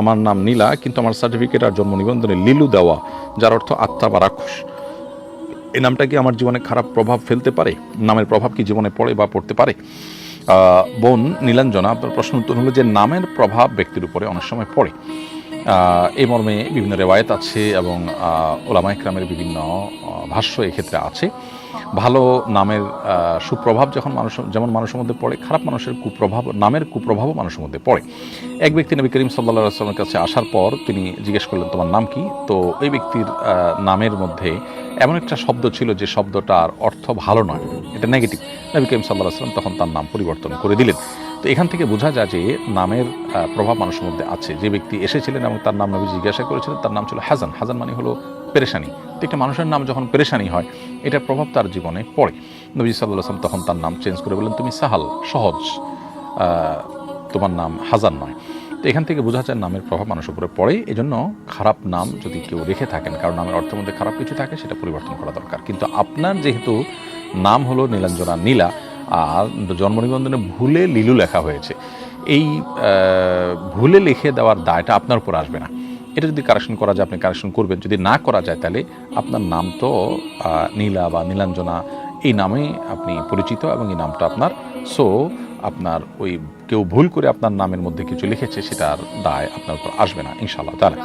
আমার নাম নীলা, কিন্তু আমার সার্টিফিকেট আর জন্ম নিবন্ধনে লিলু দেওয়া, যার অর্থ আত্মা বা রাক্ষস। এই নামটা কি আমার জীবনে খারাপ প্রভাব ফেলতে পারে? নামের প্রভাব কি জীবনে পড়ে বা পড়তে পারে? বোন নীলাঞ্জনা, আপনার প্রশ্ন উত্তর হলো যে নামের প্রভাব ব্যক্তির উপরে অনেক সময় পড়ে। এই মর্মে বিভিন্ন রেওয়ায়েত আছে এবং ওলামা ইকরামের বিভিন্ন ভাষ্য এক্ষেত্রে আছে। ভালো নামের সুপ্রভাব যেমন মানুষের মধ্যে পড়ে, খারাপ মানুষের নামের কুপ্রভাবও মানুষের মধ্যে পড়ে। এক ব্যক্তি নবী করিম সাল্লাল্লাহু আলাইহি ওয়াসাল্লামের কাছে আসার পর তিনি জিজ্ঞেস করলেন, তোমার নাম কি? তো এই ব্যক্তির নামের মধ্যে এমন একটা শব্দ ছিল যে শব্দটার অর্থ ভালো নয়, এটা নেগেটিভ। নবী করিম সাল্লাল্লাহু আলাইহি ওয়াসাল্লাম তখন তার নাম পরিবর্তন করে দিলেন। তো এখান থেকে বোঝা যায় যে নামের প্রভাব মানুষের মধ্যে আছে। যে ব্যক্তি এসেছিলেন এবং তার নাম নবী জিজ্ঞাসা করেছিলেন, তার নাম ছিল হাজান। হাজান মানে হলো পেরেশানি। তো একটা মানুষের নাম যখন পেরেশানি হয়, এটার প্রভাব তার জীবনে পড়ে। নবী সাল্লাল্লাহু আলাইহি ওয়াসাল্লাম তখন তার নাম চেঞ্জ করে বললেন, তুমি সাহাল, সহজ, তোমার নাম হাজান নয়। তো এখান থেকে বোঝা যায় নামের প্রভাব মানুষের উপরে পড়ে। এজন্য খারাপ নাম যদি কেউ রেখে থাকেন, কারণ নামের অর্থের মধ্যে খারাপ কিছু থাকে, সেটা পরিবর্তন করা দরকার। কিন্তু আপনার যেহেতু নাম হলো নীলাঞ্জনা নীলা, আর জন্ম নিবন্ধনে ভুলে লিলু লেখা হয়েছে, এই ভুলে লিখে দেওয়ার দায়টা আপনার উপর আসবে না। এটা যদি কারেকশন করা যায় আপনি কারেকশন করবেন, যদি না করা যায় তাহলে আপনার নাম তো নীলা বা নীলাঞ্জনা এই নামেই আপনি পরিচিত এবং এই নামটা আপনার। সো আপনার ওই কেউ ভুল করে আপনার নামের মধ্যে কিছু লিখেছে, সেটার দায় আপনার উপর আসবে না ইনশাআল্লাহ তাআলা।